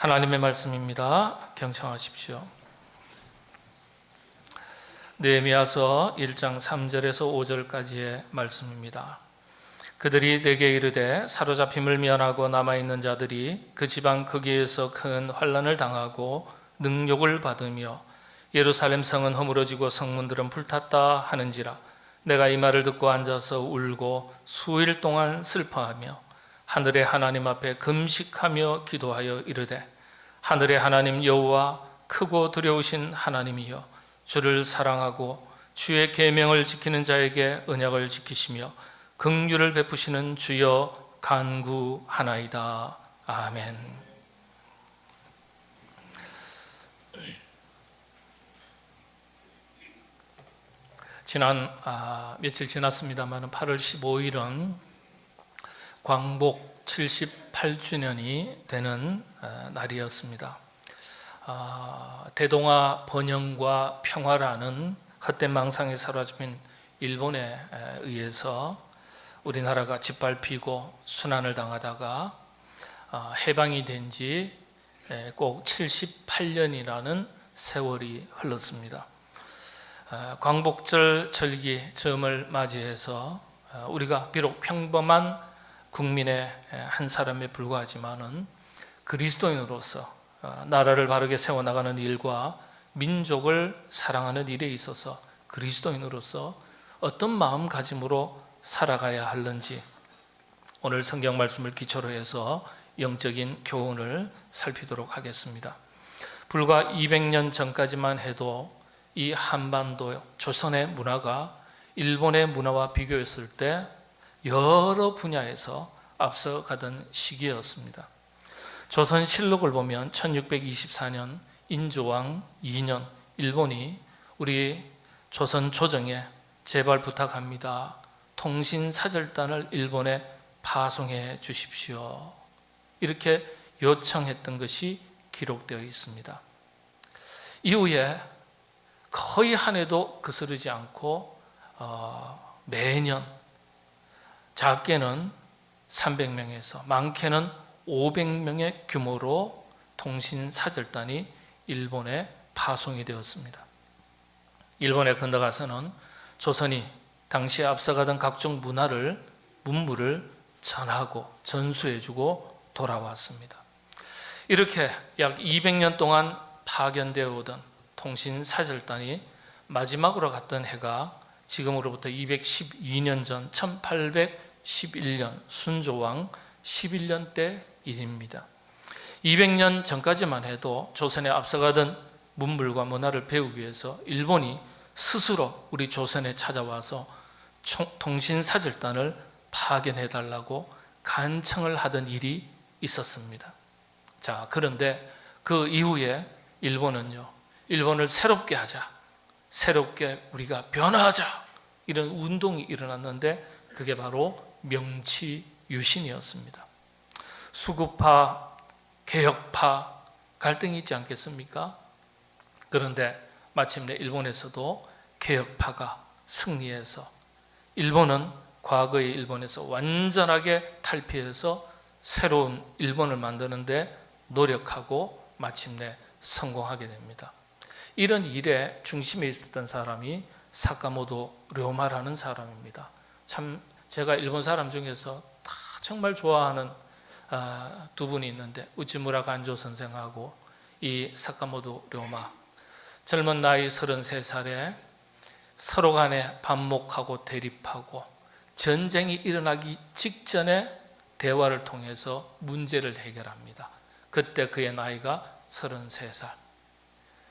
하나님의 말씀입니다. 경청하십시오. 느헤미야서 1장 3절에서 5절까지의 말씀입니다. 그들이 내게 이르되 사로잡힘을 면하고 남아있는 자들이 그 지방 거기에서 큰 환난을 당하고 능욕을 받으며 예루살렘 성은 허물어지고 성문들은 불탔다 하는지라. 내가 이 말을 듣고 앉아서 울고 수일 동안 슬퍼하며 하늘의 하나님 앞에 금식하며 기도하여 이르되 하늘의 하나님 여호와 크고 두려우신 하나님이여 주를 사랑하고 주의 계명을 지키는 자에게 언약을 지키시며 긍휼을 베푸시는 주여 간구하나이다. 아멘. 지난 며칠 지났습니다만 8월 15일은 광복 78주년이 되는 날이었습니다. 대동아 번영과 평화라는 헛된 망상에 사로잡힌 일본에 의해서 우리나라가 짓밟히고 순환을 당하다가 해방이 된 지 꼭 78년이라는 세월이 흘렀습니다. 광복절 절기 즈음을 맞이해서 우리가 비록 평범한 국민의 한 사람에 불과하지만은 그리스도인으로서 나라를 바르게 세워나가는 일과 민족을 사랑하는 일에 있어서 그리스도인으로서 어떤 마음가짐으로 살아가야 하는지 오늘 성경 말씀을 기초로 해서 영적인 교훈을 살피도록 하겠습니다. 불과 200년 전까지만 해도 이 한반도 조선의 문화가 일본의 문화와 비교했을 때 여러 분야에서 앞서가던 시기였습니다. 조선실록을 보면 1624년 인조왕 2년 일본이 우리 조선 조정에 제발 부탁합니다. 통신사절단을 일본에 파송해 주십시오. 이렇게 요청했던 것이 기록되어 있습니다. 이후에 거의 한 해도 거스르지 않고 매년 작게는 300명에서 많게는 500명의 규모로 통신사절단이 일본에 파송이 되었습니다. 일본에 건너가서는 조선이 당시에 앞서가던 각종 문물을 전하고 전수해주고 돌아왔습니다. 이렇게 약 200년 동안 파견되어 오던 통신사절단이 마지막으로 갔던 해가 지금으로부터 212년 전 1811년 순조왕 11년 때 일입니다. 200년 전까지만 해도 조선에 앞서가던 문물과 문화를 배우기 위해서 일본이 스스로 우리 조선에 찾아와서 통신사절단을 파견해달라고 간청을 하던 일이 있었습니다. 자, 그런데 그 이후에 일본을 새롭게 하자, 새롭게 우리가 변화하자 이런 운동이 일어났는데 그게 바로 명치유신이었습니다. 수구파, 개혁파 갈등이 있지 않겠습니까? 그런데 마침내 일본에서도 개혁파가 승리해서 일본은 과거의 일본에서 완전하게 탈피해서 새로운 일본을 만드는데 노력하고 마침내 성공하게 됩니다. 이런 일의 중심에 있었던 사람이 사카모토 료마라는 사람입니다. 참 제가 일본 사람 중에서 다 정말 좋아하는 두 분이 있는데 우치무라 간조 선생하고 이 사카모토 료마, 젊은 나이 33살에 서로 간에 반목하고 대립하고 전쟁이 일어나기 직전에 대화를 통해서 문제를 해결합니다. 그때 그의 나이가 33살.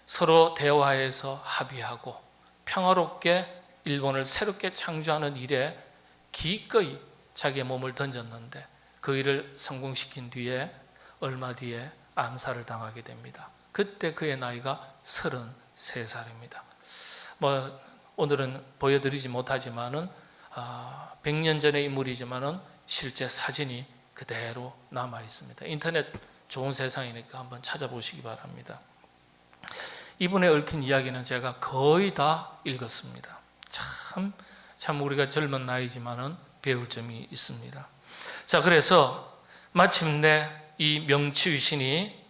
서로 대화해서 합의하고 평화롭게 일본을 새롭게 창조하는 일에 기꺼이 자기의 몸을 던졌는데 그 일을 성공시킨 뒤에 얼마 뒤에 암살을 당하게 됩니다. 그때 그의 나이가 33살입니다. 오늘은 보여드리지 못하지만은 100년 전의 인물이지만은 실제 사진이 그대로 남아 있습니다. 인터넷 좋은 세상이니까 한번 찾아보시기 바랍니다. 이분의 얽힌 이야기는 제가 거의 다 읽었습니다. 참 우리가 젊은 나이지만은 배울 점이 있습니다. 자, 그래서 마침내 이 명치유신이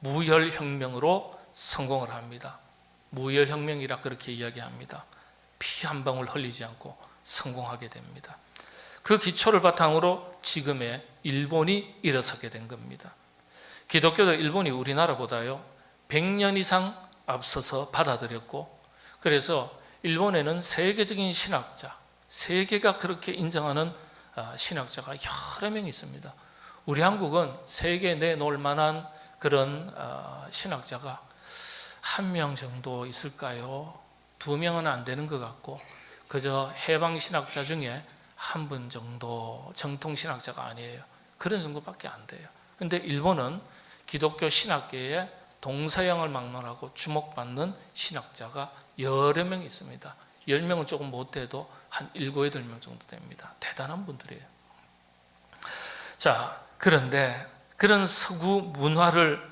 무혈혁명으로 성공을 합니다. 무혈혁명이라 그렇게 이야기합니다. 피 한 방울 흘리지 않고 성공하게 됩니다. 그 기초를 바탕으로 지금의 일본이 일어서게 된 겁니다. 기독교도 일본이 우리나라보다요 100년 이상 앞서서 받아들였고, 그래서 일본에는 세계적인 신학자, 세계가 그렇게 인정하는 신학자가 여러 명 있습니다. 우리 한국은 세계에 내놓을 만한 그런 신학자가 1명 정도 있을까요? 2명은 안 되는 것 같고, 그저 해방 신학자 중에 1분 정도, 정통 신학자가 아니에요. 그런 정도밖에 안 돼요. 근데 일본은 기독교 신학계에 동서양을 막론하고 주목받는 신학자가 여러 명 있습니다. 10명은 조금 못돼도 한 7, 8명 정도 됩니다. 대단한 분들이에요. 자, 그런데 그런 서구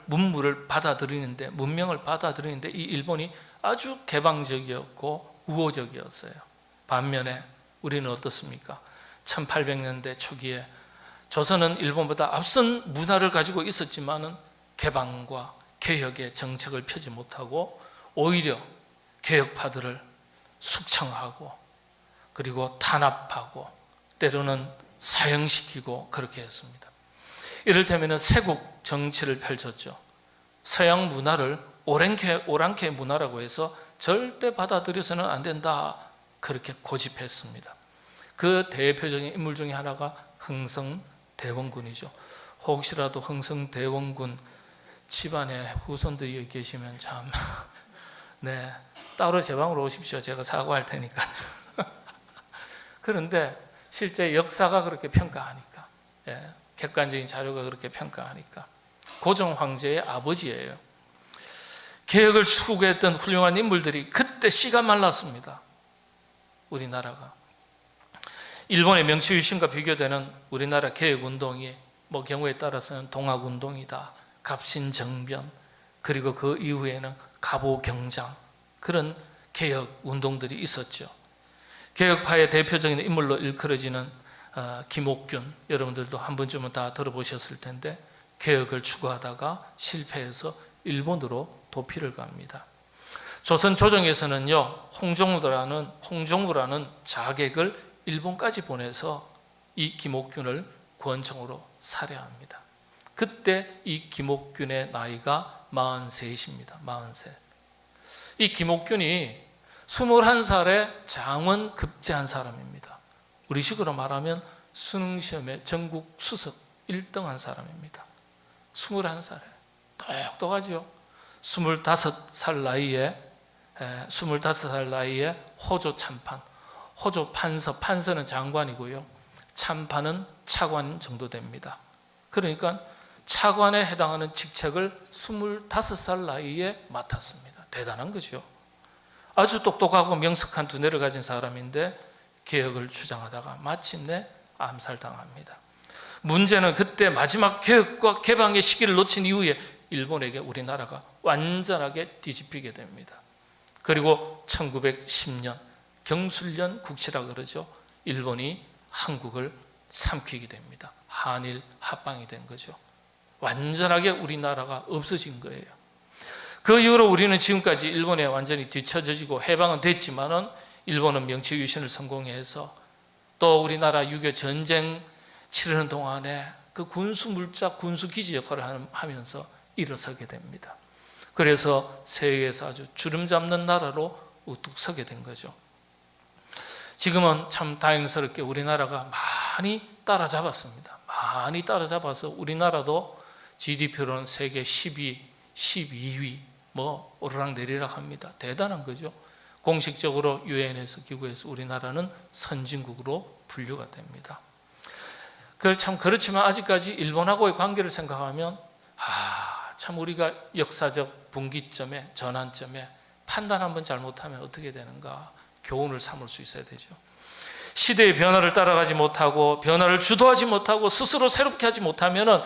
문물을 받아들이는데, 문명을 받아들이는데 이 일본이 아주 개방적이었고 우호적이었어요. 반면에 우리는 어떻습니까? 1800년대 초기에 조선은 일본보다 앞선 문화를 가지고 있었지만은 개방과 개혁의 정책을 펴지 못하고 오히려 개혁파들을 숙청하고 그리고 탄압하고 때로는 사형시키고 그렇게 했습니다. 이를테면 세국 정치를 펼쳤죠. 서양 문화를 오랑캐 문화라고 해서 절대 받아들여서는 안 된다, 그렇게 고집했습니다. 그 대표적인 인물 중에 하나가 흥성대원군이죠. 혹시라도 흥성대원군 집안에 후손들이 계시면 참 네, 따로 제 방으로 오십시오. 제가 사과할 테니까. 그런데 실제 역사가 그렇게 평가하니까, 객관적인 자료가 그렇게 평가하니까 고종 황제의 아버지예요. 개혁을 추구했던 훌륭한 인물들이 그때 씨가 말랐습니다. 우리나라가 일본의 명치유신과 비교되는 우리나라 개혁운동이 경우에 따라서는 동학운동이다, 갑신정변, 그리고 그 이후에는 갑오경장, 그런 개혁운동들이 있었죠. 개혁파의 대표적인 인물로 일컬어지는 김옥균, 여러분들도 한 번쯤은 다 들어보셨을 텐데 개혁을 추구하다가 실패해서 일본으로 도피를 갑니다. 조선 조정에서는요 홍종무라는 자객을 일본까지 보내서 이 김옥균을 권총으로 살해합니다. 그때 이 김옥균의 나이가 43입니다. 43. 이 김옥균이 21살에 장원 급제한 사람입니다. 우리식으로 말하면 수능시험에 전국 수석 1등한 사람입니다. 21살에 똑똑하죠. 25살 나이에 호조 참판, 호조 판서는 장관이고요, 참판은 차관 정도 됩니다. 그러니까 차관에 해당하는 직책을 25살 나이에 맡았습니다. 대단한 거죠. 아주 똑똑하고 명석한 두뇌를 가진 사람인데 개혁을 주장하다가 마침내 암살당합니다. 문제는 그때 마지막 개혁과 개방의 시기를 놓친 이후에 일본에게 우리나라가 완전하게 뒤집히게 됩니다. 그리고 1910년 경술련 국치라 그러죠. 일본이 한국을 삼키게 됩니다. 한일 합방이 된 거죠. 완전하게 우리나라가 없어진 거예요. 그 이후로 우리는 지금까지 일본에 완전히 뒤처지고 해방은 됐지만은 일본은 명치유신을 성공해서 또 우리나라 6.25 전쟁 치르는 동안에 그 군수물자 군수기지 역할을 하면서 일어서게 됩니다. 그래서 세계에서 아주 주름 잡는 나라로 우뚝 서게 된 거죠. 지금은 참 다행스럽게 우리나라가 많이 따라잡았습니다. 많이 따라잡아서 우리나라도 GDP로는 세계 10위, 12위 오르락내리락 합니다. 대단한 거죠. 공식적으로 유엔에서 기구에서 우리나라는 선진국으로 분류가 됩니다. 참 그렇지만 아직까지 일본하고의 관계를 생각하면 참 우리가 역사적 분기점에, 전환점에 판단 한번 잘못하면 어떻게 되는가 교훈을 삼을 수 있어야 되죠. 시대의 변화를 따라가지 못하고 변화를 주도하지 못하고 스스로 새롭게 하지 못하면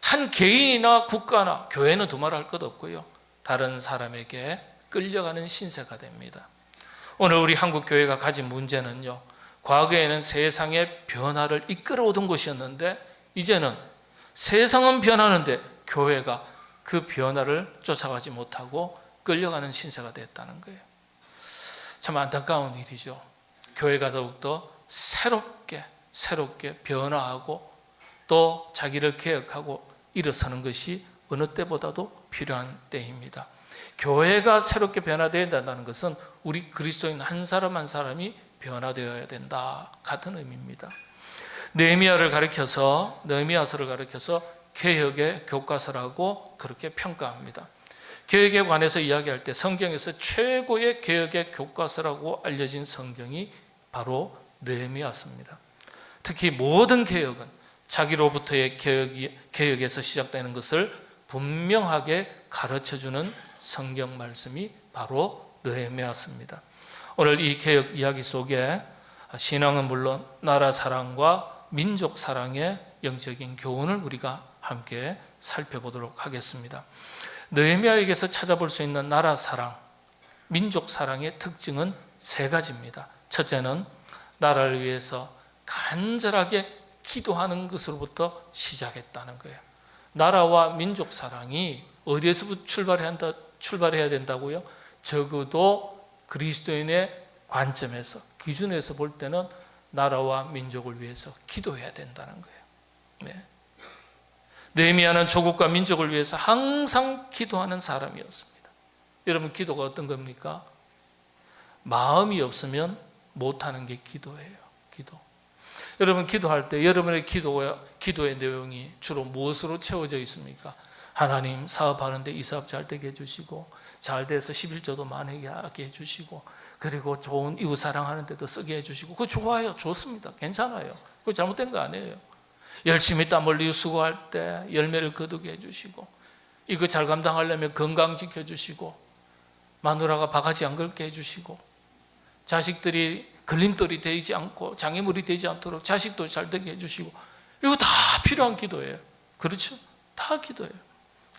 한 개인이나 국가나 교회는 두말할 것 없고요, 다른 사람에게 끌려가는 신세가 됩니다. 오늘 우리 한국 교회가 가진 문제는요, 과거에는 세상의 변화를 이끌어오던 곳이었는데 이제는 세상은 변하는데 교회가 그 변화를 쫓아가지 못하고 끌려가는 신세가 됐다는 거예요. 참 안타까운 일이죠. 교회가 더욱더 새롭게 변화하고 또 자기를 개혁하고 일어서는 것이 어느 때보다도 필요한 때입니다. 교회가 새롭게 변화되어야 된다는 것은 우리 그리스도인 한 사람 한 사람이 변화되어야 된다 같은 의미입니다. 느헤미야서를 가리켜서 개혁의 교과서라고 그렇게 평가합니다. 개혁에 관해서 이야기할 때 성경에서 최고의 개혁의 교과서라고 알려진 성경이 바로 느헤미야서입니다. 특히 모든 개혁은 자기로부터의 개혁에서 시작되는 것을 분명하게 가르쳐주는 성경 말씀이 바로 느헤미야서입니다. 오늘 이 개혁 이야기 속에 신앙은 물론 나라 사랑과 민족 사랑의 영적인 교훈을 우리가 함께 살펴보도록 하겠습니다. 느헤미야에게서 찾아볼 수 있는 나라 사랑, 민족 사랑의 특징은 세 가지입니다. 첫째는 나라를 위해서 간절하게 기도하는 것으로부터 시작했다는 거예요. 나라와 민족 사랑이 어디에서부터 출발해야 된다고요? 적어도 그리스도인의 관점에서, 기준에서 볼 때는 나라와 민족을 위해서 기도해야 된다는 거예요. 네. 느헤미야는 조국과 민족을 위해서 항상 기도하는 사람이었습니다. 여러분, 기도가 어떤 겁니까? 마음이 없으면 못하는 게 기도예요. 기도. 여러분, 기도할 때 여러분의 기도의 내용이 주로 무엇으로 채워져 있습니까? 하나님, 사업하는데 이 사업 잘 되게 해주시고, 잘 돼서 11조도 많이 하게 해주시고, 그리고 좋은 이웃 사랑하는 데도 쓰게 해주시고, 그거 좋아요. 좋습니다. 괜찮아요. 그거 잘못된 거 아니에요. 열심히 땀 흘리고 수고할 때 열매를 거두게 해주시고, 이거 잘 감당하려면 건강 지켜주시고, 마누라가 바가지 안 긁게 해주시고, 자식들이 걸림돌이 되지 않고 장애물이 되지 않도록 자식도 잘 되게 해주시고, 이거 다 필요한 기도예요. 그렇죠? 다 기도예요.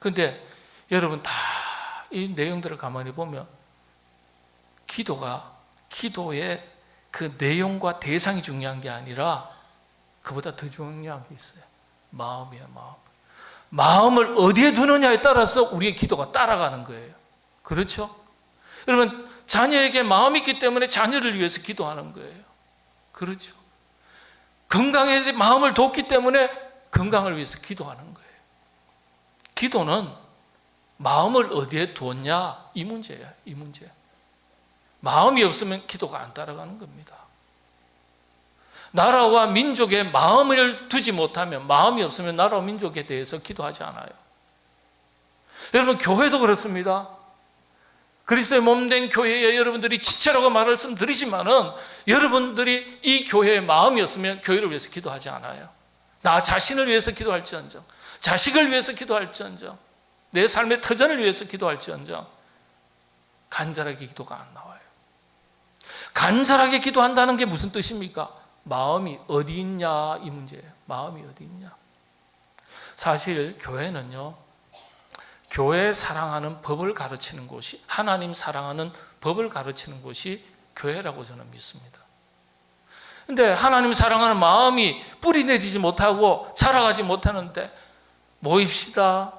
근데 여러분, 다 이 내용들을 가만히 보면 기도의 그 내용과 대상이 중요한 게 아니라 그보다 더 중요한 게 있어요. 마음이에요. 마음을 어디에 두느냐에 따라서 우리의 기도가 따라가는 거예요. 그렇죠? 여러분, 자녀에게 마음이 있기 때문에 자녀를 위해서 기도하는 거예요. 그렇죠? 건강에 마음을 뒀기 때문에 건강을 위해서 기도하는 거예요. 기도는 마음을 어디에 두었냐, 이 문제예요. 이 문제. 마음이 없으면 기도가 안 따라가는 겁니다. 나라와 민족에 마음을 두지 못하면, 마음이 없으면 나라와 민족에 대해서 기도하지 않아요. 여러분, 교회도 그렇습니다. 그리스도의 몸된 교회에 여러분들이 지체라고 말씀 드리지만은 여러분들이 이 교회의 마음이었으면 교회를 위해서 기도하지 않아요. 나 자신을 위해서 기도할지언정, 자식을 위해서 기도할지언정, 내 삶의 터전을 위해서 기도할지언정 간절하게 기도가 안 나와요. 간절하게 기도한다는 게 무슨 뜻입니까? 마음이 어디 있냐, 이 문제예요. 마음이 어디 있냐. 사실 교회는요, 교회 사랑하는 법을 가르치는 곳이, 하나님 사랑하는 법을 가르치는 곳이 교회라고 저는 믿습니다. 근데 하나님 사랑하는 마음이 뿌리 내리지 못하고 자라가지 못하는데, 모입시다,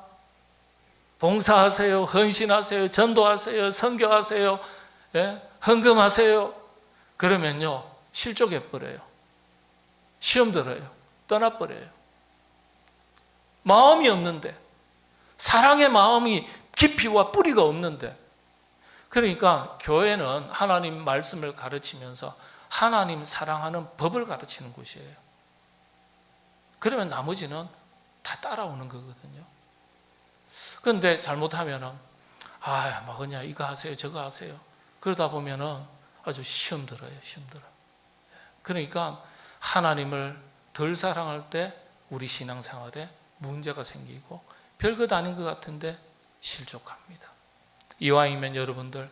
봉사하세요, 헌신하세요, 전도하세요, 선교하세요, 헌금하세요. 그러면요, 실족해버려요. 시험 들어요. 떠나버려요. 마음이 없는데, 사랑의 마음이 깊이와 뿌리가 없는데, 그러니까 교회는 하나님 말씀을 가르치면서 하나님 사랑하는 법을 가르치는 곳이에요. 그러면 나머지는 다 따라오는 거거든요. 그런데 잘못하면은, 뭐 그냥 이거 하세요, 저거 하세요. 그러다 보면은 아주 시험 들어요, 시험 들어. 그러니까 하나님을 덜 사랑할 때 우리 신앙생활에 문제가 생기고 별것 아닌 것 같은데 실족합니다. 이왕이면 여러분들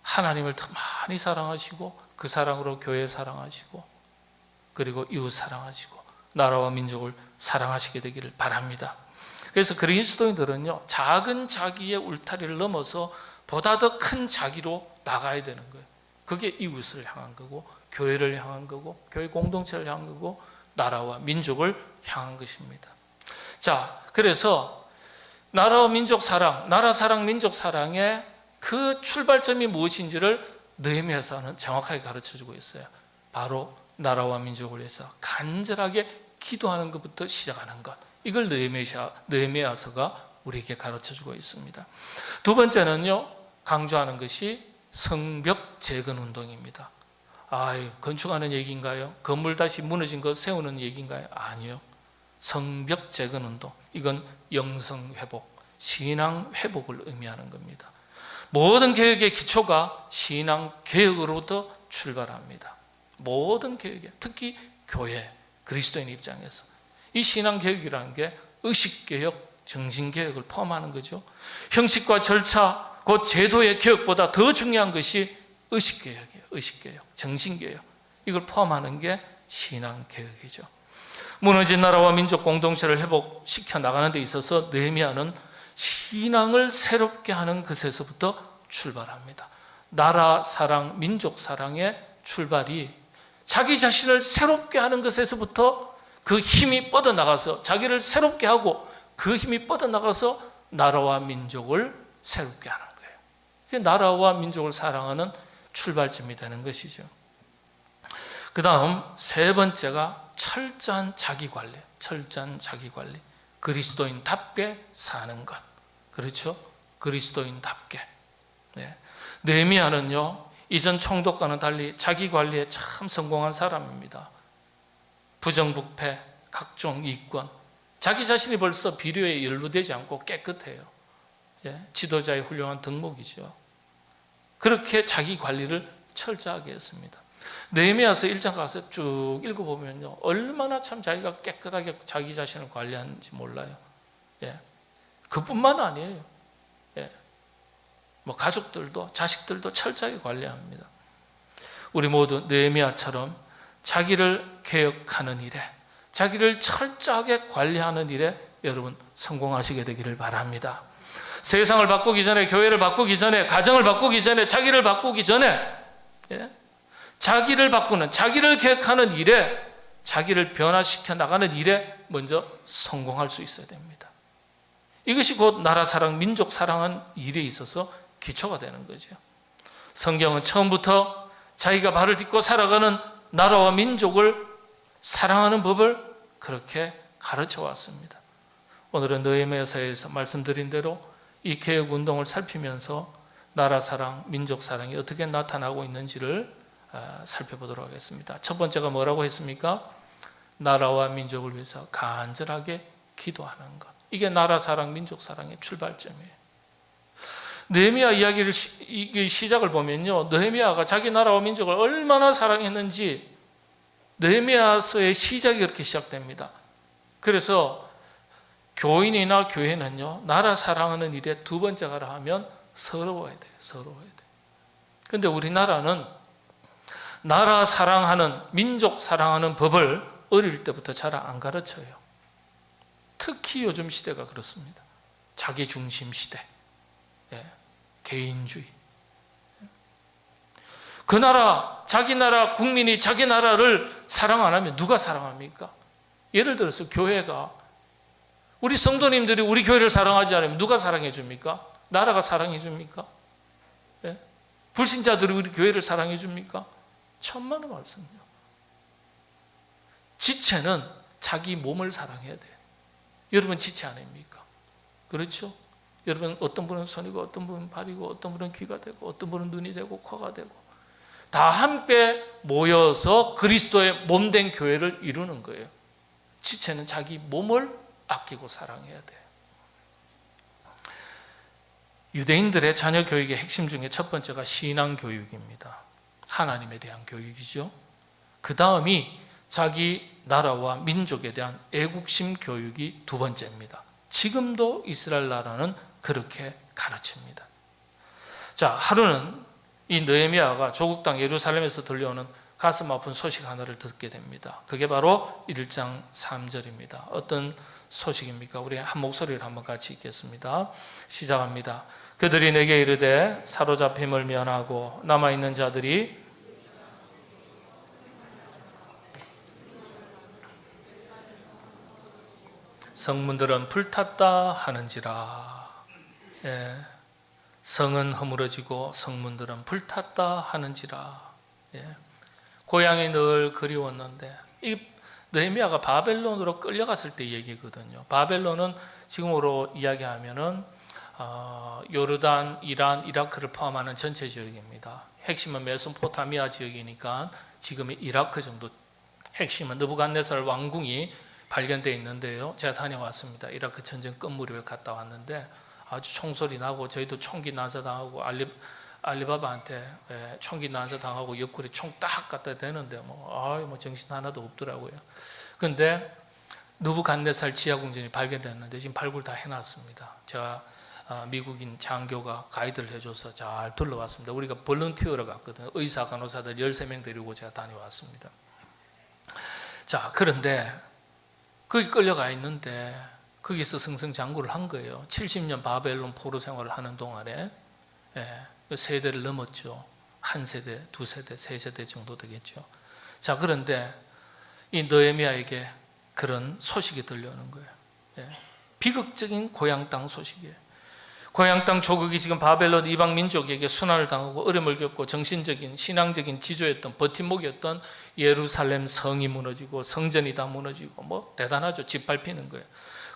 하나님을 더 많이 사랑하시고, 그 사랑으로 교회 사랑하시고, 그리고 이웃 사랑하시고, 나라와 민족을 사랑하시게 되기를 바랍니다. 그래서 그리스도인들은요, 작은 자기의 울타리를 넘어서 보다 더 큰 자기로 나가야 되는 거예요. 그게 이웃을 향한 거고, 교회를 향한 거고, 교회 공동체를 향한 거고, 나라와 민족을 향한 것입니다. 자, 그래서 나라와 민족 사랑, 나라 사랑, 민족 사랑의 그 출발점이 무엇인지를 느헤미야서는 정확하게 가르쳐주고 있어요. 바로 나라와 민족을 위해서 간절하게 기도하는 것부터 시작하는 것, 이걸 느헤미야서가 우리에게 가르쳐주고 있습니다. 두 번째는요, 강조하는 것이 성벽 재건 운동입니다. 건축하는 얘기인가요? 건물 다시 무너진 거 세우는 얘기인가요? 아니요. 성벽 재건 운동, 이건 영성 회복, 신앙 회복을 의미하는 겁니다. 모든 개혁의 기초가 신앙 개혁으로부터 출발합니다. 모든 개혁에, 특히 교회, 그리스도인 입장에서 이 신앙 개혁이라는 게 의식 개혁, 정신 개혁을 포함하는 거죠. 형식과 절차, 그 제도의 개혁보다 더 중요한 것이 의식 개혁이에요. 의식 개혁, 정신 개혁, 이걸 포함하는 게 신앙 개혁이죠. 무너진 나라와 민족 공동체를 회복시켜 나가는 데 있어서 느헤미야는 신앙을 새롭게 하는 것에서부터 출발합니다. 나라 사랑, 민족 사랑의 출발이 자기 자신을 새롭게 하는 것에서부터 그 힘이 뻗어나가서 자기를 새롭게 하고 그 힘이 뻗어나가서 나라와 민족을 새롭게 하는 거예요. 그게 나라와 민족을 사랑하는 출발점이 되는 것이죠. 그 다음 세 번째가 철저한 자기관리, 철저한 자기관리. 그리스도인답게 사는 것. 그렇죠? 그리스도인답게. 네. 느헤미야는요, 이전 총독과는 달리 자기관리에 참 성공한 사람입니다. 부정부패, 각종 이권, 자기 자신이 벌써 비료에 연루되지 않고 깨끗해요. 지도자의 훌륭한 덕목이죠. 그렇게 자기 관리를 철저하게 했습니다. 느헤미야서 1장 가서 쭉 읽어보면요, 얼마나 참 자기가 깨끗하게 자기 자신을 관리하는지 몰라요. 그뿐만 아니에요. 가족들도 자식들도 철저하게 관리합니다. 우리 모두 느헤미야처럼 자기를 개혁하는 일에, 자기를 철저하게 관리하는 일에 여러분 성공하시게 되기를 바랍니다. 세상을 바꾸기 전에, 교회를 바꾸기 전에, 가정을 바꾸기 전에, 자기를 바꾸기 전에, 자기를 바꾸는, 자기를 개혁하는 일에, 자기를 변화시켜 나가는 일에 먼저 성공할 수 있어야 됩니다. 이것이 곧 나라 사랑, 민족 사랑한 일에 있어서 기초가 되는 거죠. 성경은 처음부터 자기가 발을 딛고 살아가는 나라와 민족을 사랑하는 법을 그렇게 가르쳐 왔습니다. 오늘은 느헤미야서에서 말씀드린 대로 이 개혁 운동을 살피면서 나라 사랑, 민족 사랑이 어떻게 나타나고 있는지를 살펴보도록 하겠습니다. 첫 번째가 뭐라고 했습니까? 나라와 민족을 위해서 간절하게 기도하는 것. 이게 나라 사랑, 민족 사랑의 출발점이에요. 느헤미야 이야기를 시작을 보면요, 느헤미야가 자기 나라와 민족을 얼마나 사랑했는지 느헤미야서의 시작이 그렇게 시작됩니다. 그래서 교인이나 교회는요, 나라 사랑하는 일에 두 번째가 하면 서러워야 돼요. 서러워야 돼요. 그런데 우리나라는 나라 사랑하는, 민족 사랑하는 법을 어릴 때부터 잘 안 가르쳐요. 특히 요즘 시대가 그렇습니다. 자기 중심 시대, 개인주의. 그 나라, 자기 나라 국민이 자기 나라를 사랑 안 하면 누가 사랑합니까? 예를 들어서 교회가, 우리 성도님들이 우리 교회를 사랑하지 않으면 누가 사랑해 줍니까? 나라가 사랑해 줍니까? 불신자들이 우리 교회를 사랑해 줍니까? 천만의 말씀이요. 지체는 자기 몸을 사랑해야 돼요. 여러분 지체 아닙니까? 그렇죠? 여러분 어떤 분은 손이고, 어떤 분은 발이고, 어떤 분은 귀가 되고, 어떤 분은 눈이 되고, 코가 되고, 다 함께 모여서 그리스도의 몸된 교회를 이루는 거예요. 지체는 자기 몸을 아끼고 사랑해야 돼요. 유대인들의 자녀 교육의 핵심 중에 첫 번째가 신앙 교육입니다. 하나님에 대한 교육이죠. 그 다음이 자기 나라와 민족에 대한 애국심 교육이 두 번째입니다. 지금도 이스라엘 나라는 그렇게 가르칩니다. 자, 하루는 이 느헤미야가 조국 땅 예루살렘에서 들려오는 가슴 아픈 소식 하나를 듣게 됩니다. 그게 바로 1장 3절입니다. 어떤 소식입니까? 우리 한 목소리를 한번 같이 읽겠습니다. 시작합니다. 그들이 내게 이르되 사로잡힘을 면하고 남아있는 자들이 성문들은 불탔다 하는지라. 예. 성은 허물어지고 성문들은 불탔다 하는지라. 예. 고향이 늘 그리웠는데, 이 느헤미야가 바벨론으로 끌려갔을 때 얘기거든요. 바벨론은 지금으로 이야기하면은 요르단, 이란, 이라크를 포함하는 전체 지역입니다. 핵심은 메소포타미아 지역이니까 지금의 이라크 정도. 핵심은 느부갓네살 왕궁이 발견되어 있는데요. 제가 다녀왔습니다. 이라크 전쟁 끝무렵에 갔다 왔는데 아주 총소리 나고, 저희도 총기 난사당하고 알리바바한테 총기 난사당하고 옆구리 총 딱 갖다 대는데 뭐 정신 하나도 없더라고요. 근데 느부갓네살 지하궁전이 발견됐는데 지금 발굴 다 해놨습니다. 제가 미국인 장교가 가이드를 해줘서 잘 둘러봤습니다. 우리가 볼런티어로 갔거든요. 의사, 간호사들 13명 데리고 제가 다녀왔습니다. 자, 그런데 거기 끌려가 있는데 거기서 승승장구를 한 거예요. 70년 바벨론 포로 생활을 하는 동안에. 세대를 넘었죠. 한 세대, 두 세대, 세 세대 정도 되겠죠. 자, 그런데 이 느헤미야에게 그런 소식이 들려오는 거예요. 비극적인 고향 땅 소식이에요. 고향 땅 조국이 지금 바벨론 이방 민족에게 순환을 당하고 어려움을 겪고 정신적인, 신앙적인 지조였던, 버팀목이었던 예루살렘 성이 무너지고 성전이 다 무너지고 대단하죠. 짓밟히는 거예요.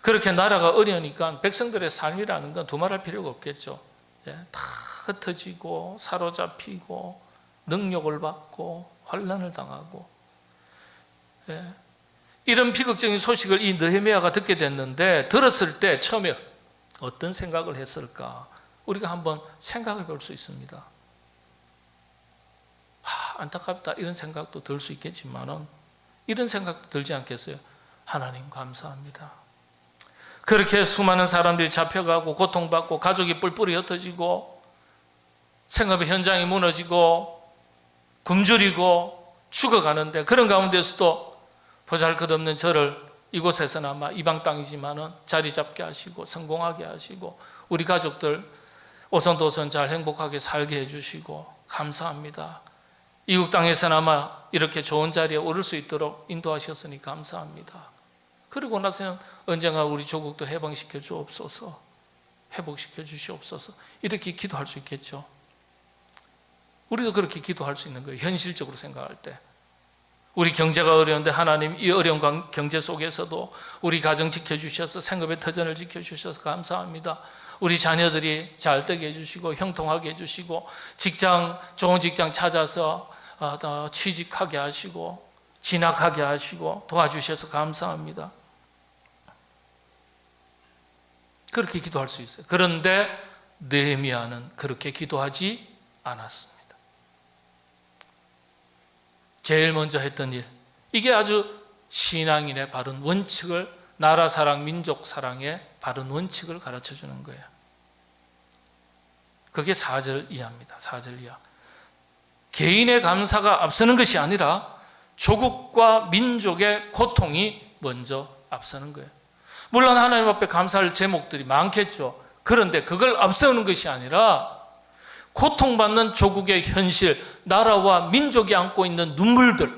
그렇게 나라가 어려우니까 백성들의 삶이라는 건 두말할 필요가 없겠죠. 다 흩어지고 사로잡히고 능욕을 받고 환난을 당하고. 이런 비극적인 소식을 이 느헤미야가 듣게 됐는데, 들었을 때 처음에 어떤 생각을 했을까? 우리가 한번 생각해 볼 수 있습니다. 안타깝다, 이런 생각도 들 수 있겠지만은 이런 생각도 들지 않겠어요? 하나님 감사합니다. 그렇게 수많은 사람들이 잡혀가고 고통받고 가족이 뿔뿔이 흩어지고 생업의 현장이 무너지고 굶주리고 죽어가는데, 그런 가운데서도 보잘것없는 저를 이곳에서나마 이방 땅이지만은 자리 잡게 하시고 성공하게 하시고 우리 가족들 오손도손 잘 행복하게 살게 해주시고 감사합니다. 이국 땅에서나마 이렇게 좋은 자리에 오를 수 있도록 인도하셨으니 감사합니다. 그러고 나서는 언젠가 우리 조국도 해방시켜 주옵소서, 회복시켜 주시옵소서, 이렇게 기도할 수 있겠죠. 우리도 그렇게 기도할 수 있는 거예요. 현실적으로 생각할 때 우리 경제가 어려운데 하나님 이 어려운 경제 속에서도 우리 가정 지켜주셔서 생업의 터전을 지켜주셔서 감사합니다. 우리 자녀들이 잘 되게 해주시고 형통하게 해주시고 좋은 직장 찾아서 취직하게 하시고 진학하게 하시고 도와주셔서 감사합니다. 그렇게 기도할 수 있어요. 그런데 느헤미야는 그렇게 기도하지 않았습니다. 제일 먼저 했던 일, 이게 아주 신앙인의 바른 원칙을, 나라 사랑, 민족 사랑의 바른 원칙을 가르쳐 주는 거예요. 그게 4절 이하입니다. 4절 이하. 개인의 감사가 앞서는 것이 아니라 조국과 민족의 고통이 먼저 앞서는 거예요. 물론 하나님 앞에 감사할 제목들이 많겠죠. 그런데 그걸 앞세우는 것이 아니라 고통받는 조국의 현실, 나라와 민족이 안고 있는 눈물들,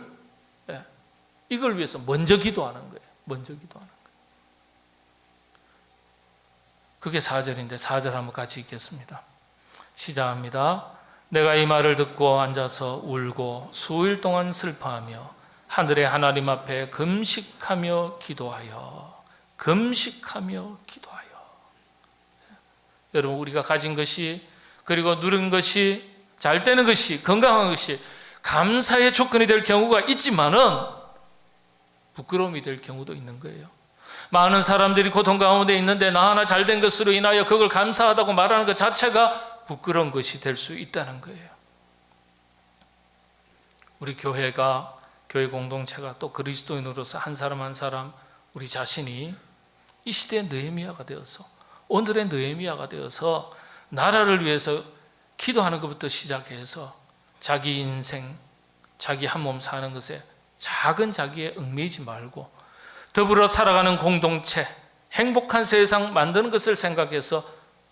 이걸 위해서 먼저 기도하는 거예요. 먼저 기도하는 거예요. 그게 4절인데 4절 한번 같이 읽겠습니다. 시작합니다. 내가 이 말을 듣고 앉아서 울고 수일 동안 슬퍼하며 하늘의 하나님 앞에 금식하며 기도하여 여러분, 우리가 가진 것이, 그리고 누린 것이, 잘 되는 것이, 건강한 것이 감사의 조건이 될 경우가 있지만은 부끄러움이 될 경우도 있는 거예요. 많은 사람들이 고통 가운데 있는데 나 하나 잘 된 것으로 인하여 그걸 감사하다고 말하는 것 자체가 부끄러운 것이 될 수 있다는 거예요. 우리 교회가, 교회 공동체가 또 그리스도인으로서 한 사람 한 사람 우리 자신이 이 시대의 느헤미야가 되어서, 오늘의 느헤미야가 되어서 나라를 위해서 기도하는 것부터 시작해서 자기 인생, 자기 한 몸 사는 것에 작은 자기에 얽매이지 말고 더불어 살아가는 공동체, 행복한 세상 만드는 것을 생각해서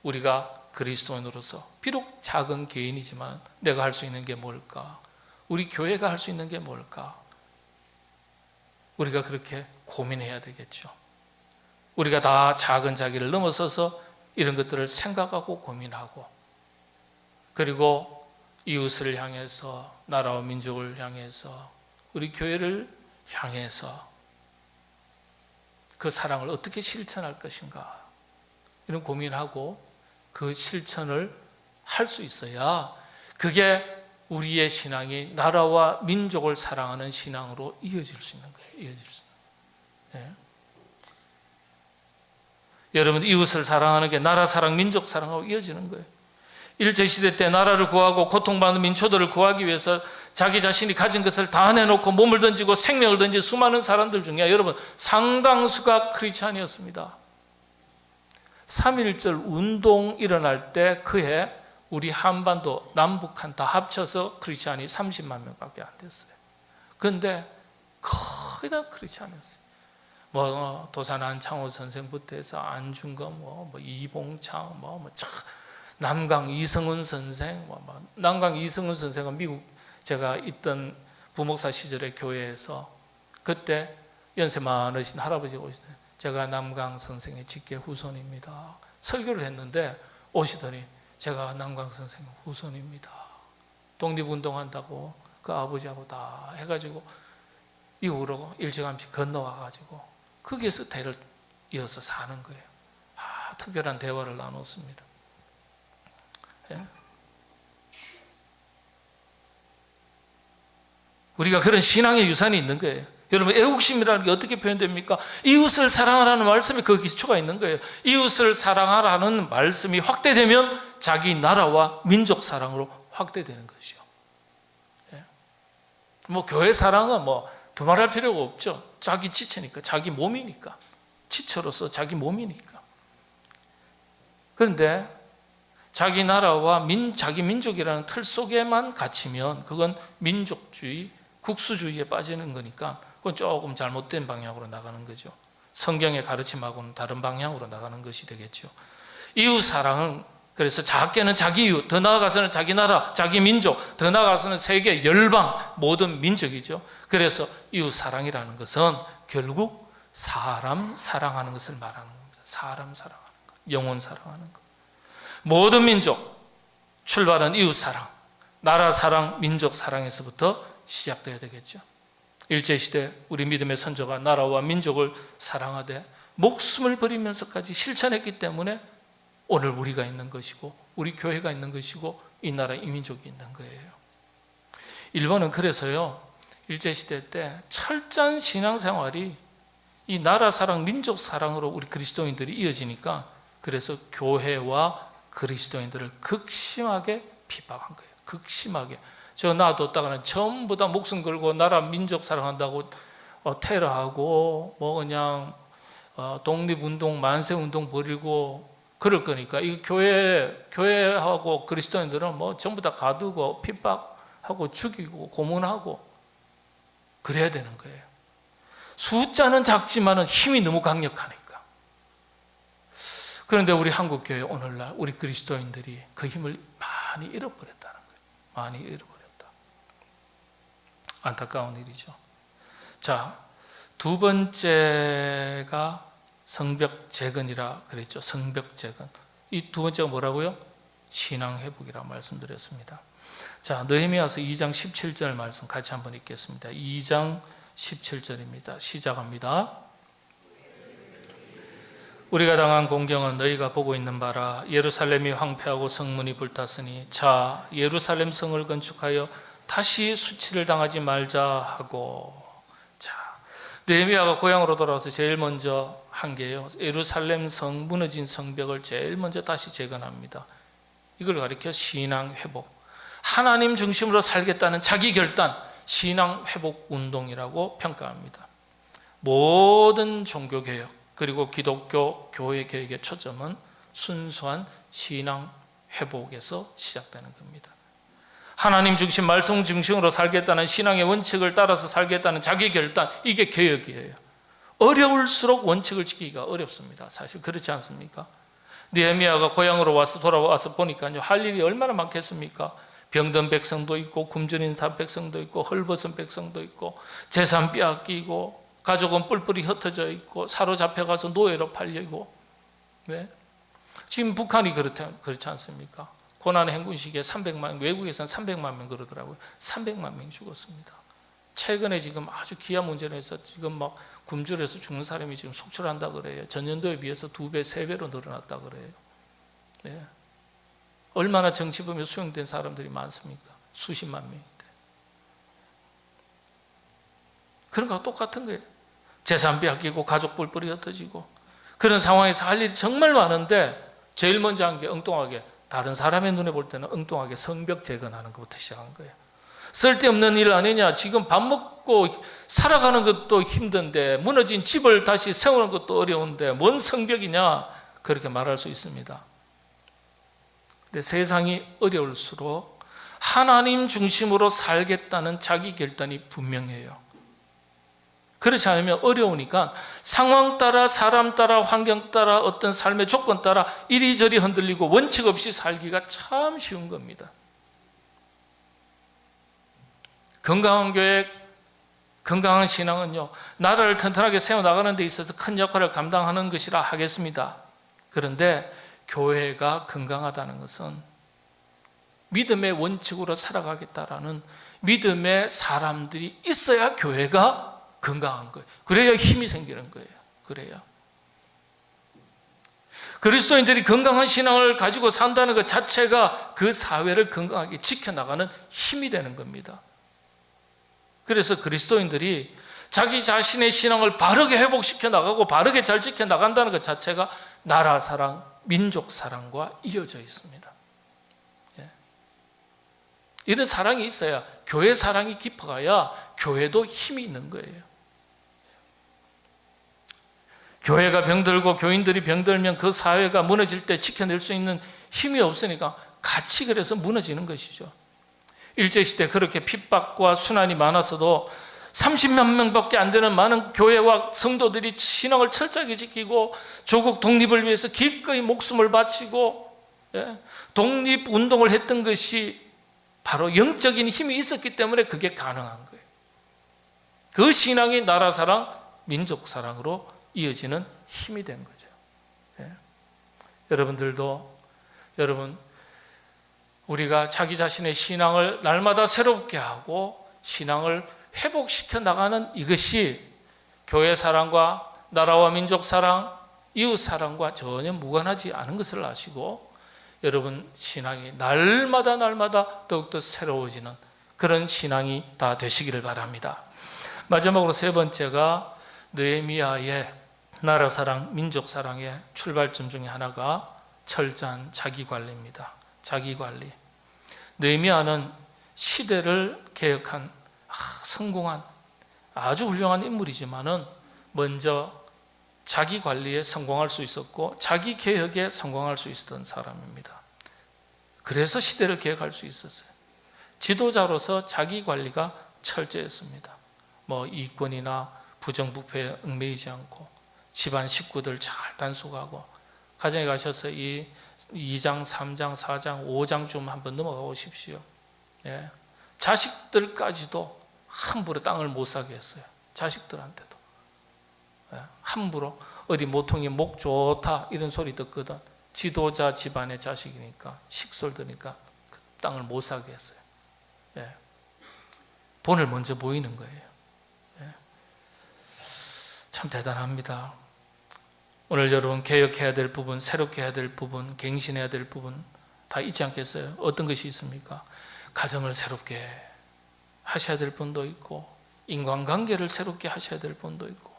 우리가 그리스도인으로서 비록 작은 개인이지만 내가 할 수 있는 게 뭘까? 우리 교회가 할 수 있는 게 뭘까? 우리가 그렇게 고민해야 되겠죠. 우리가 다 작은 자기를 넘어서서 이런 것들을 생각하고 고민하고, 그리고 이웃을 향해서, 나라와 민족을 향해서, 우리 교회를 향해서 그 사랑을 어떻게 실천할 것인가, 이런 고민하고 그 실천을 할 수 있어야 그게 우리의 신앙이 나라와 민족을 사랑하는 신앙으로 이어질 수 있는 거예요. 이어질 수 있는 거예요. 네. 여러분, 이웃을 사랑하는 게 나라 사랑, 민족 사랑하고 이어지는 거예요. 일제시대 때 나라를 구하고 고통받는 민초들을 구하기 위해서 자기 자신이 가진 것을 다 내놓고 몸을 던지고 생명을 던진 수많은 사람들 중에 여러분 상당수가 크리스찬이었습니다. 3.1절 운동 일어날 때 그해 우리 한반도, 남북한 다 합쳐서 크리스찬이 30만 명밖에 안 됐어요. 그런데 거의 다 크리스찬이었어요. 뭐 도산 안창호 선생부터 해서 안중근, 뭐 이봉창, 남강 이성훈 선생, 남강 이성훈 선생은 미국 제가 있던 부목사 시절에 교회에서 그때 연세 많으신 할아버지가 오시더니 제가 남강 선생의 직계 후손입니다. 설교를 했는데 오시더니 제가 남강 선생 후손입니다. 독립운동한다고 그 아버지하고 다 해가지고 미국으로 일찌감치 건너와가지고 거기에서 대를 이어서 사는 거예요. 특별한 대화를 나눴습니다. 예? 우리가 그런 신앙의 유산이 있는 거예요. 여러분, 애국심이라는 게 어떻게 표현됩니까? 이웃을 사랑하라는 말씀이 그 기초가 있는 거예요. 이웃을 사랑하라는 말씀이 확대되면 자기 나라와 민족 사랑으로 확대되는 것이죠. 예? 교회 사랑은 두말할 필요가 없죠. 자기 지체니까, 자기 몸이니까, 지체로서 자기 몸이니까. 그런데 자기 나라와 자기 민족이라는 틀 속에만 갇히면 그건 민족주의, 국수주의에 빠지는 거니까 그건 조금 잘못된 방향으로 나가는 거죠. 성경의 가르침하고는 다른 방향으로 나가는 것이 되겠죠. 이웃 사랑은 그래서 작게는 자기 이웃, 더 나아가서는 자기 나라, 자기 민족, 더 나아가서는 세계, 열방, 모든 민족이죠. 그래서 이웃 사랑이라는 것은 결국 사람 사랑하는 것을 말하는 겁니다. 사람 사랑하는 것, 영혼 사랑하는 것. 모든 민족 출발은 이웃 사랑, 나라 사랑, 민족 사랑에서부터 시작되어야 되겠죠. 일제시대 우리 믿음의 선조가 나라와 민족을 사랑하되 목숨을 버리면서까지 실천했기 때문에 오늘 우리가 있는 것이고 우리 교회가 있는 것이고 이 나라 이 민족이 있는 거예요. 일본은 그래서요, 일제시대 때 철저한 신앙생활이 이 나라 사랑, 민족 사랑으로 우리 그리스도인들이 이어지니까 그래서 교회와 그리스도인들을 극심하게 핍박한 거예요. 극심하게. 저 놔뒀다가는 전부 다 목숨 걸고 나라 민족 사랑한다고 테러하고 그냥 독립운동, 만세운동 벌이고 그럴 거니까 이 교회하고 그리스도인들은 전부 다 가두고 핍박하고 죽이고 고문하고 그래야 되는 거예요. 숫자는 작지만 힘이 너무 강력하니까. 그런데 우리 한국교회 오늘날 우리 그리스도인들이 그 힘을 많이 잃어버렸다는 거예요. 많이 잃어버렸다. 안타까운 일이죠. 자, 두 번째가 성벽 재건이라 그랬죠. 성벽 재건. 이 두 번째가 뭐라고요? 신앙 회복이라고 말씀드렸습니다. 자, 느헤미야서 2장 17절 말씀 같이 한번 읽겠습니다. 2장 17절입니다. 시작합니다. 우리가 당한 공경은 너희가 보고 있는 바라. 예루살렘이 황폐하고 성문이 불탔으니 자, 예루살렘 성을 건축하여 다시 수치를 당하지 말자 하고. 자, 느헤미야가 고향으로 돌아와서 제일 먼저 한 게요, 예루살렘 성, 무너진 성벽을 제일 먼저 다시 재건합니다. 이걸 가리켜 신앙 회복, 하나님 중심으로 살겠다는 자기 결단, 신앙 회복 운동이라고 평가합니다. 모든 종교 개혁 그리고 기독교 교회 개혁의 초점은 순수한 신앙 회복에서 시작되는 겁니다. 하나님 중심, 말씀 중심으로 살겠다는 신앙의 원칙을 따라서 살겠다는 자기 결단, 이게 개혁이에요. 어려울수록 원칙을 지키기가 어렵습니다. 사실 그렇지 않습니까? 느헤미야가 고향으로 돌아와서 보니까요, 할 일이 얼마나 많겠습니까? 병든 백성도 있고 굶주린 백성도 있고 헐벗은 백성도 있고 재산 빼앗기고 가족은 뿔뿔이 흩어져 있고 사로잡혀가서 노예로 팔리고. 네? 지금 북한이 그렇지 않습니까? 고난의 행군 시기에 300만 명, 외국에서는 300만 명 그러더라고요. 300만 명이 죽었습니다. 최근에 지금 아주 기아 문제로 해서 지금 막 굶주려서 죽는 사람이 지금 속출한다 그래요. 전년도에 비해서 2배, 3배로 늘어났다 그래요. 네. 얼마나 정치범에 수용된 사람들이 많습니까? 수십만 명인데. 그런 거와 똑같은 거예요. 재산 빼앗기고 가족 뿔뿔이 흩어지고 그런 상황에서 할 일이 정말 많은데 제일 먼저 한 게 엉뚱하게, 다른 사람의 눈에 볼 때는 엉뚱하게 성벽 재건하는 것부터 시작한 거예요. 쓸데없는 일 아니냐. 지금 밥 먹고 살아가는 것도 힘든데 무너진 집을 다시 세우는 것도 어려운데 뭔 성벽이냐, 그렇게 말할 수 있습니다. 근데 세상이 어려울수록 하나님 중심으로 살겠다는 자기 결단이 분명해요. 그렇지 않으면 어려우니까 상황 따라, 사람 따라, 환경 따라, 어떤 삶의 조건 따라 이리저리 흔들리고 원칙 없이 살기가 참 쉬운 겁니다. 건강한 교회, 건강한 신앙은요, 나라를 튼튼하게 세워나가는 데 있어서 큰 역할을 감당하는 것이라 하겠습니다. 그런데 교회가 건강하다는 것은 믿음의 원칙으로 살아가겠다라는 믿음의 사람들이 있어야 교회가 건강한 거예요. 그래야 힘이 생기는 거예요. 그래야 그리스도인들이 건강한 신앙을 가지고 산다는 것 자체가 그 사회를 건강하게 지켜나가는 힘이 되는 겁니다. 그래서 그리스도인들이 자기 자신의 신앙을 바르게 회복시켜 나가고 바르게 잘 지켜 나간다는 것 자체가 나라 사랑, 민족 사랑과 이어져 있습니다. 이런 사랑이 있어야, 교회 사랑이 깊어가야 교회도 힘이 있는 거예요. 교회가 병들고 교인들이 병들면 그 사회가 무너질 때 지켜낼 수 있는 힘이 없으니까 같이 그래서 무너지는 것이죠. 일제시대 그렇게 핍박과 순환이 많아서도 30만 명밖에 안 되는 많은 교회와 성도들이 신앙을 철저하게 지키고 조국 독립을 위해서 기꺼이 목숨을 바치고 독립운동을 했던 것이 바로 영적인 힘이 있었기 때문에 그게 가능한 거예요. 그 신앙이 나라 사랑, 민족 사랑으로 이어지는 힘이 된 거죠. 여러분, 우리가 자기 자신의 신앙을 날마다 새롭게 하고 신앙을 회복시켜 나가는 이것이 교회 사랑과 나라와 민족 사랑, 이웃 사랑과 전혀 무관하지 않은 것을 아시고 여러분 신앙이 날마다 더욱더 새로워지는 그런 신앙이 다 되시기를 바랍니다. 마지막으로 세 번째가 느헤미야의 나라 사랑, 민족 사랑의 출발점 중에 하나가 철저한 자기관리입니다. 자기관리. 느헤미야는 시대를 개혁한 성공한 아주 훌륭한 인물이지만은 먼저 자기 관리에 성공할 수 있었고 자기 개혁에 성공할 수 있었던 사람입니다. 그래서 시대를 개혁할 수 있었어요. 지도자로서 자기 관리가 철저했습니다. 이권이나 부정부패에 얽매이지 않고 집안 식구들 잘 단속하고, 가정에 가셔서 이 2장, 3장, 4장, 5장 좀 한번 넘어가 보십시오. 자식들까지도 함부로 땅을 못 사게 했어요. 자식들한테도 함부로 어디 모퉁이 목 좋다 이런 소리 듣거든 지도자 집안의 자식이니까 식솔드니까 그 땅을 못 사게 했어요. 본을 먼저 보이는 거예요. 참 대단합니다. 오늘 여러분 개혁해야 될 부분, 새롭게 해야 될 부분, 갱신해야 될 부분 다 있지 않겠어요? 어떤 것이 있습니까? 가정을 새롭게 하셔야 될 분도 있고, 인간관계를 새롭게 하셔야 될 분도 있고,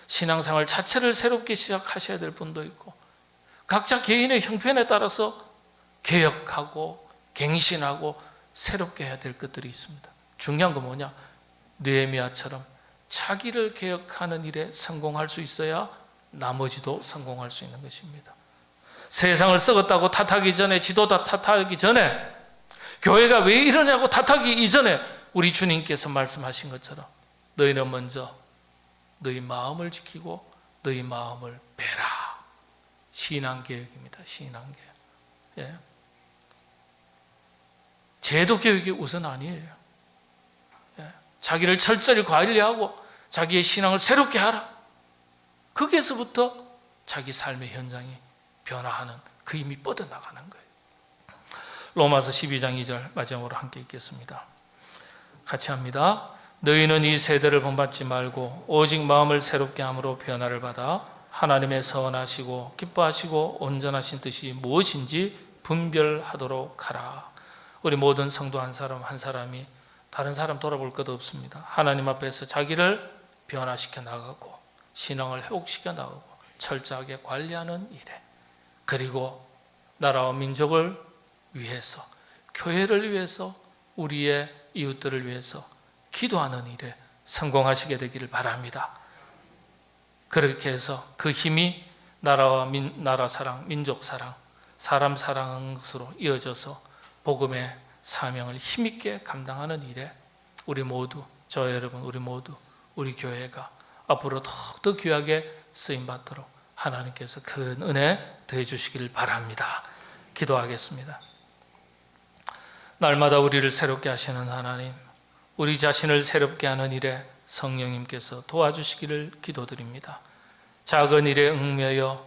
신앙생활 자체를 새롭게 시작하셔야 될 분도 있고, 각자 개인의 형편에 따라서 개혁하고 갱신하고 새롭게 해야 될 것들이 있습니다. 중요한 건 뭐냐? 느헤미야처럼 자기를 개혁하는 일에 성공할 수 있어야 나머지도 성공할 수 있는 것입니다. 세상을 썩었다고 탓하기 전에, 지도자 탓하기 전에, 교회가 왜 이러냐고 탓하기 이전에 우리 주님께서 말씀하신 것처럼 너희는 먼저 너희 마음을 지키고 너희 마음을 베라. 신앙개혁입니다. 신앙개혁. 제도개혁이 우선 아니에요. 자기를 철저히 관리하고 자기의 신앙을 새롭게 하라. 거기에서부터 자기 삶의 현장이 변화하는 그 힘이 뻗어나가는 거예요. 로마서 12장 2절 마지막으로 함께 읽겠습니다. 같이 합니다. 너희는 이 세대를 본받지 말고 오직 마음을 새롭게 함으로 변화를 받아 하나님의 선하시고 기뻐하시고 온전하신 뜻이 무엇인지 분별하도록 하라. 우리 모든 성도 한 사람 한 사람이 다른 사람 돌아볼 것 없습니다. 하나님 앞에서 자기를 변화시켜 나가고 신앙을 회복시켜 나가고 철저하게 관리하는 일에, 그리고 나라와 민족을 위해서, 교회를 위해서, 우리의 이웃들을 위해서 기도하는 일에 성공하시게 되기를 바랍니다. 그렇게 해서 그 힘이 나라 사랑, 민족 사랑, 사람 사랑으로 이어져서 복음의 사명을 힘있게 감당하는 일에 우리 모두, 저 여러분, 우리 모두, 우리 교회가 앞으로 더욱더 귀하게 쓰임받도록 하나님께서 큰 은혜 더해 주시기를 바랍니다. 기도하겠습니다. 날마다 우리를 새롭게 하시는 하나님, 우리 자신을 새롭게 하는 일에 성령님께서 도와주시기를 기도드립니다. 작은 일에 얽매여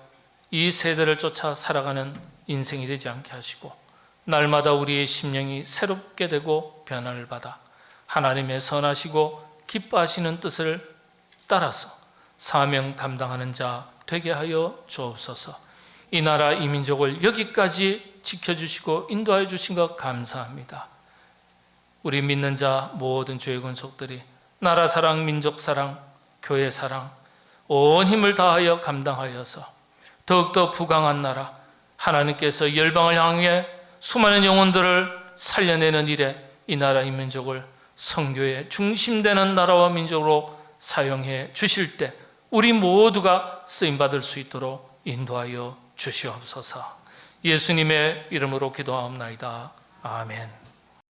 이 세대를 쫓아 살아가는 인생이 되지 않게 하시고, 날마다 우리의 심령이 새롭게 되고 변화를 받아 하나님의 선하시고 기뻐하시는 뜻을 따라서 사명 감당하는 자 되게 하여 주옵소서. 이 나라 이 민족을 여기까지 지켜주시고 인도하여 주신 것 감사합니다. 우리 믿는 자 모든 주의 권속들이 나라 사랑, 민족 사랑, 교회 사랑 온 힘을 다하여 감당하여서 더욱더 부강한 나라, 하나님께서 열방을 향해 수많은 영혼들을 살려내는 일에 이 나라 이 민족을 선교의 중심되는 나라와 민족으로 사용해 주실 때 우리 모두가 쓰임받을 수 있도록 인도하여 주시옵소서. 예수님의 이름으로 기도하옵나이다. 아멘.